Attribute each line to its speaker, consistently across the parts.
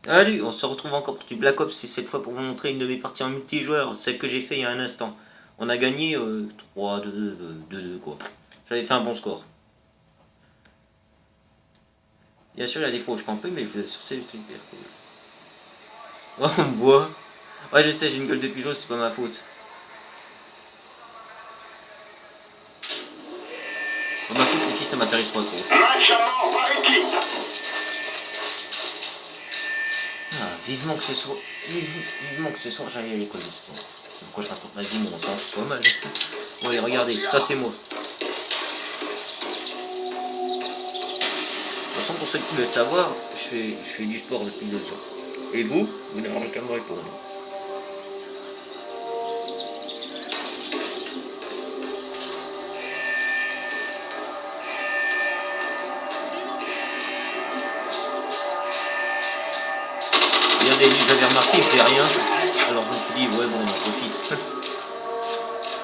Speaker 1: Allez, on se retrouve encore pour du Black Ops, et cette fois pour vous montrer une de mes parties en multijoueur, celle que j'ai fait il y a un instant. On a gagné 3-2, 2-2 quoi. J'avais fait un bon score. Bien sûr, il y a des fois où je campe, mais je vous assure, c'est super cool. Oh, on me voit. Ouais, je sais, j'ai une gueule de pigeon, c'est pas ma faute. Pas ma faute, les filles, ça m'intéresse pas trop. Ah, vivement que ce soit. Vivement que ce soir, j'aille à l'école de sport. Pourquoi je raconte ma vie, mon sang, c'est pas mal. Bon, allez, regardez, ça c'est moi. De toute façon, pour ceux qui veulent savoir, je fais du sport depuis 2 ans. Et vous n'avez qu'à me répondre. Regardez, j'avais remarqué que j'ai rien. Alors je me suis dit, ouais, bon, on en profite.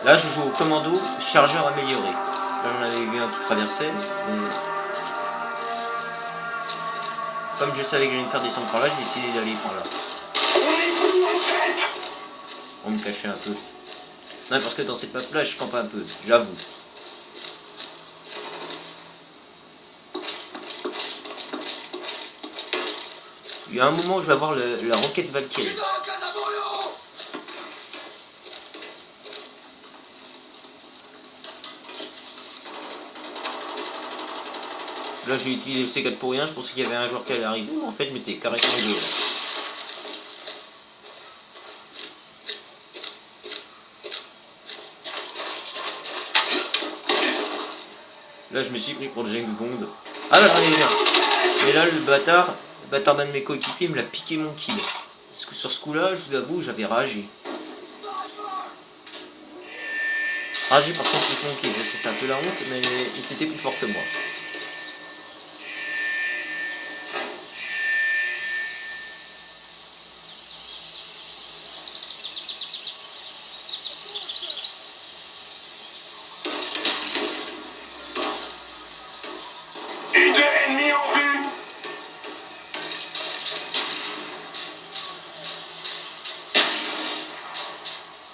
Speaker 1: Là, je joue au commando chargeur amélioré. Là, j'en avais vu un qui traversait, mais comme je savais que j'allais me faire descendre par là, j'ai décidé d'aller par là. On me cachait un peu. Non, parce que dans cette map-là, je campe un peu, j'avoue. Il y a un moment où je vais avoir la roquette Valkyrie. Là, j'ai utilisé le C4 pour rien, je pensais qu'il y avait un joueur qui allait arriver. En fait, je m'étais carrément gueule. Là, je me suis pris pour James Bond. Ah là, j'en ai bien. Mais là, le bâtard d'un de mes coéquipiers me l'a piqué mon kill. Parce que sur ce coup-là, je vous avoue, j'avais ragé. Ragé parce qu'on pique mon kill. Je sais, c'est un peu la honte, mais il s'était plus fort que moi.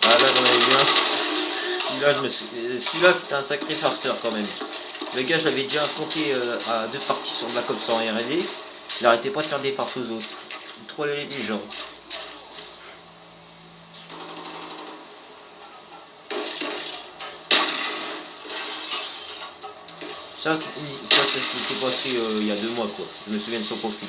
Speaker 1: Ah là, j'en avais bien. Celui-là, c'était un sacré farceur quand même. Le gars, j'avais déjà affronté à 2 parties sur Black Ops en R&D. Il arrêtait pas de faire des farces aux autres. Il trollait les gens. Ça, c'était passé il y a 2 mois, quoi. Je me souviens de son profil.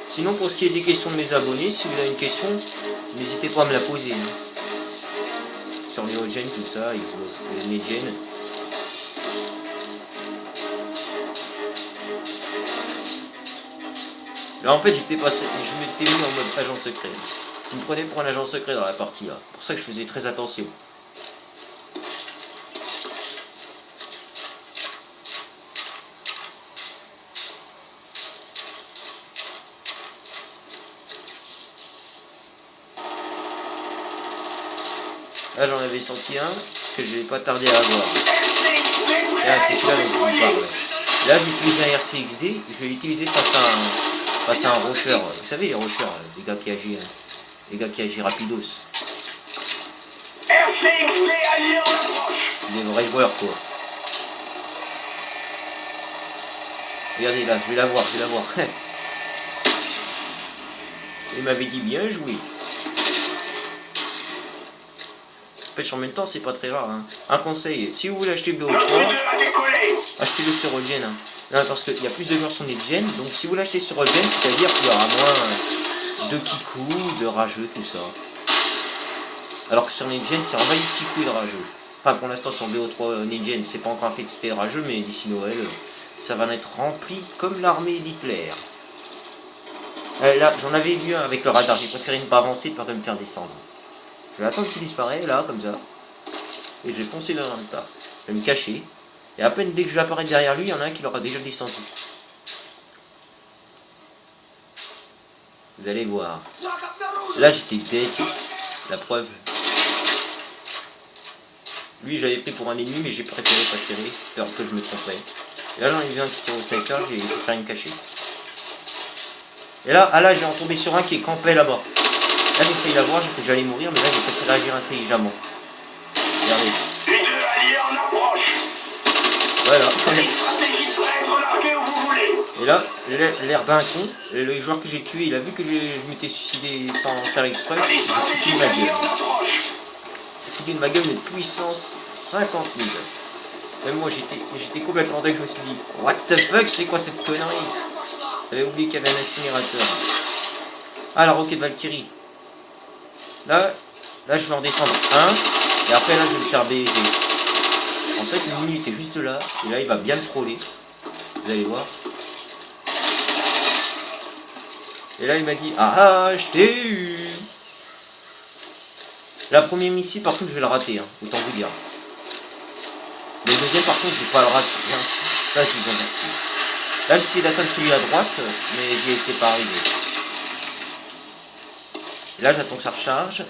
Speaker 1: Sinon, pour ce qui est des questions de mes abonnés, si vous avez une question, n'hésitez pas à me la poser. Sur les Neogen, tout ça, les Neogen. Là, en fait, je m'étais mis en mode agent secret. Je me prenais pour un agent secret dans la partie là. C'est pour ça que je faisais très attention. Là, j'en avais senti un que je n'ai pas tardé à avoir. Là, c'est celui-là dont je vous parle. Là, j'utilise un RCXD, je vais l'utiliser face à un rusher. Vous savez, les rushers, les gars qui agissent rapidos. Des vrais joueurs, quoi. Regardez là, je vais la voir. Il m'avait dit bien joué. En même temps, c'est pas très rare. Hein. Un conseil, si vous voulez acheter BO3, achetez-le sur Rollgen. Hein. Non, parce qu'il y a plus de joueurs sur Netgen, donc si vous l'achetez sur Rollgen, c'est-à-dire qu'il y aura moins de kikou, de rageux, tout ça. Alors que sur Netgen, c'est envahi de kikou et de rageux. Enfin, pour l'instant, sur BO3 Netgen, c'est pas encore fait de c'était rageux, mais d'ici Noël, ça va être rempli comme l'armée d'Hitler. Là, j'en avais vu un avec le radar, j'ai préféré ne pas avancer de peur de me faire descendre. Je vais attendre qu'il disparaisse, là, comme ça. Et je vais foncer dans le tas. Je vais me cacher. Et à peine dès que je vais apparaître derrière lui, il y en a un qui l'aura déjà descendu. Vous allez voir. Là, j'étais deck. La preuve. Lui, j'avais pris pour un ennemi, mais j'ai préféré pas tirer, peur que je me trompais. Et là, j'en ai vu un qui tire au sniper, j'ai préféré me cacher. Et là, j'ai retombé sur un qui est campé là-bas. Là, j'ai failli l'avoir, j'ai cru que j'allais mourir, mais là, j'ai préféré agir intelligemment. Regardez. Voilà. Et là, l'air d'un con, le joueur que j'ai tué, il a vu que je m'étais suicidé sans faire exprès, j'ai foutu de ma gueule. J'ai foutu de ma gueule, mais puissance 50 000. Même moi, j'étais complètement dingue, je me suis dit, what the fuck, c'est quoi cette connerie? J'avais oublié qu'il y avait un incinérateur. Ah, la roquette Valkyrie. Là, je vais en descendre un, et après là, je vais me faire baiser. En fait, l'ennemi était juste là, et là, il va bien me troller. Vous allez voir. Et là, il m'a dit, ah, je t'ai eu. La première missile, par contre, je vais le rater, hein, autant vous dire. Le deuxième, par contre, je vais pas le rater. Hein. Ça, je vous remercie. Là, j'essaie d'atteindre celui à droite, mais j'y étais pas arrivé. Et là, j'attends que ça recharge.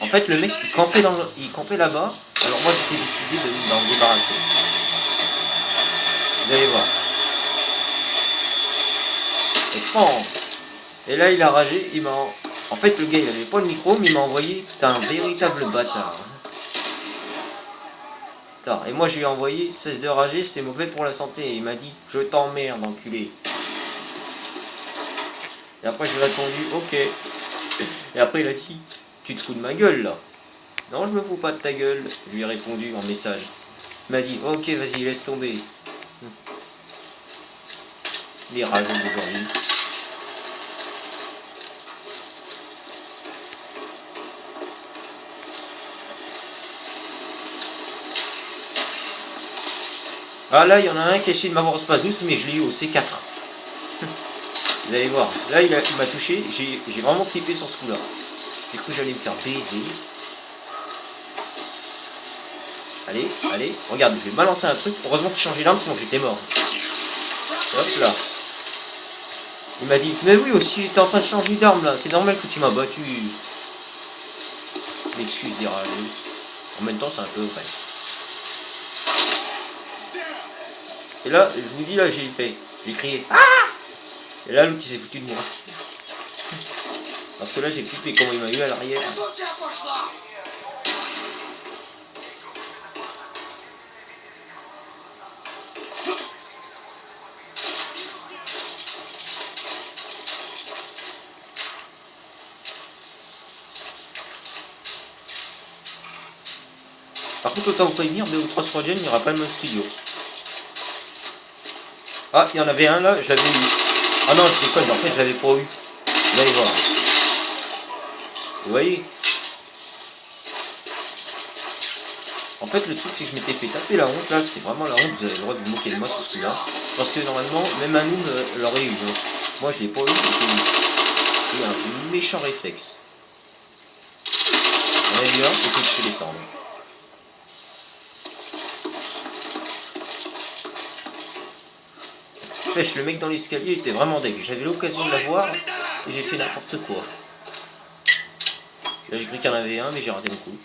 Speaker 1: En fait, le mec, il campait là-bas. Alors moi, j'étais décidé d'en débarrasser. Vous allez voir. Et pan. Et là, il a ragé. Il m'a. En fait, le gars, il avait pas le micro, mais il m'a envoyé. T'es un véritable bâtard. Et moi, je lui ai envoyé. Cesse de rager, c'est mauvais pour la santé. Et il m'a dit, je t'emmerde, enculé. Et après, j'ai répondu, ok. Et après, il a dit, tu te fous de ma gueule, là. Non, je me fous pas de ta gueule. Je lui ai répondu en message. Il m'a dit, ok, vas-y, laisse tomber. Les rageux d'aujourd'hui. Ah là, il y en a un qui a essayé de m'avoir au space douce, mais je l'ai eu au C4. Vous allez voir. Là, il m'a touché. J'ai vraiment flippé sur ce coup-là. J'ai cru que j'allais me faire baiser. Allez, allez. Regarde, je vais balancer un truc. Heureusement que j'ai changé l'arme, sinon j'étais mort. Hop là. Il m'a dit, mais oui aussi, t'es en train de changer d'arme là. C'est normal que tu m'as battu. L'excuse des rageux. En même temps, c'est un peu vrai. Et là, je vous dis, là, j'ai crié, ah! Et là, l'autre, il s'est foutu de moi. Parce que là, j'ai flippé comment il m'a eu à l'arrière. Par contre, autant vous prévenir, mais au 3 sur Gen, il n'y aura pas le même studio. Ah, il y en avait un là, je l'avais eu. Ah non, je déconne, en fait, je l'avais pas eu. Vous allez voir. Vous voyez? En fait, le truc, c'est que je m'étais fait taper la honte. Là, c'est vraiment la honte. Vous avez le droit de vous moquer de moi sur ce coup-là. Parce que normalement, même un noob l'aurait eu. Donc, moi, je l'ai pas eu. J'ai un méchant réflexe. On a vu un, et puis je peux descendre. Pêche, le mec dans l'escalier était vraiment deg. J'avais l'occasion de l'avoir et j'ai fait n'importe quoi. Là, j'ai cru qu'il y en avait un, mais j'ai raté le coup.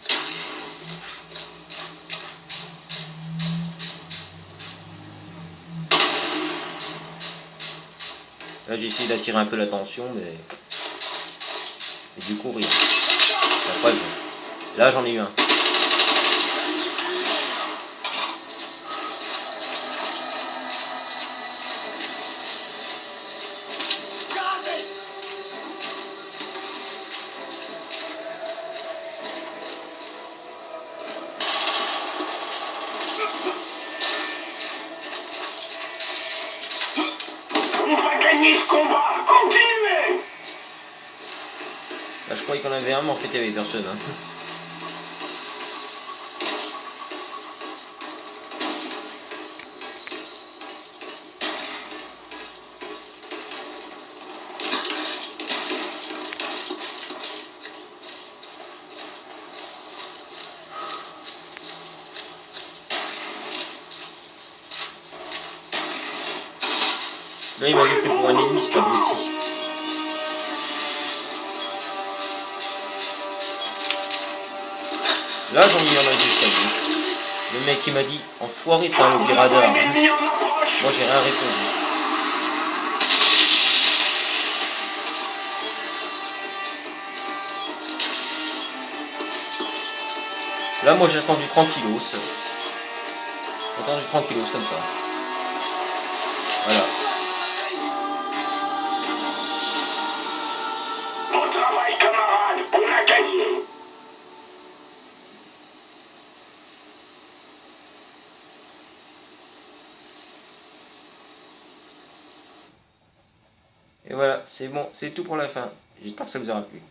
Speaker 1: Là, j'ai essayé d'attirer un peu l'attention, mais... Et du coup, rien. Après, bon. Là, j'en ai eu un. Là, je croyais qu'on avait un, mais en fait, il n'y avait personne. Hein. Là, il m'avait pris pour un ennemi, c'est abruti. Là, j'en ai un jusqu'à lui. Le mec qui m'a dit enfoiré, t'as un lobby radar. Moi j'ai rien répondu. Là moi j'ai attendu tranquillos. J'ai attendu tranquillos comme ça. Voilà.
Speaker 2: Bon travail camarade, on a gagné.
Speaker 1: Et voilà, c'est bon, c'est tout pour la fin. J'espère que ça vous aura plu.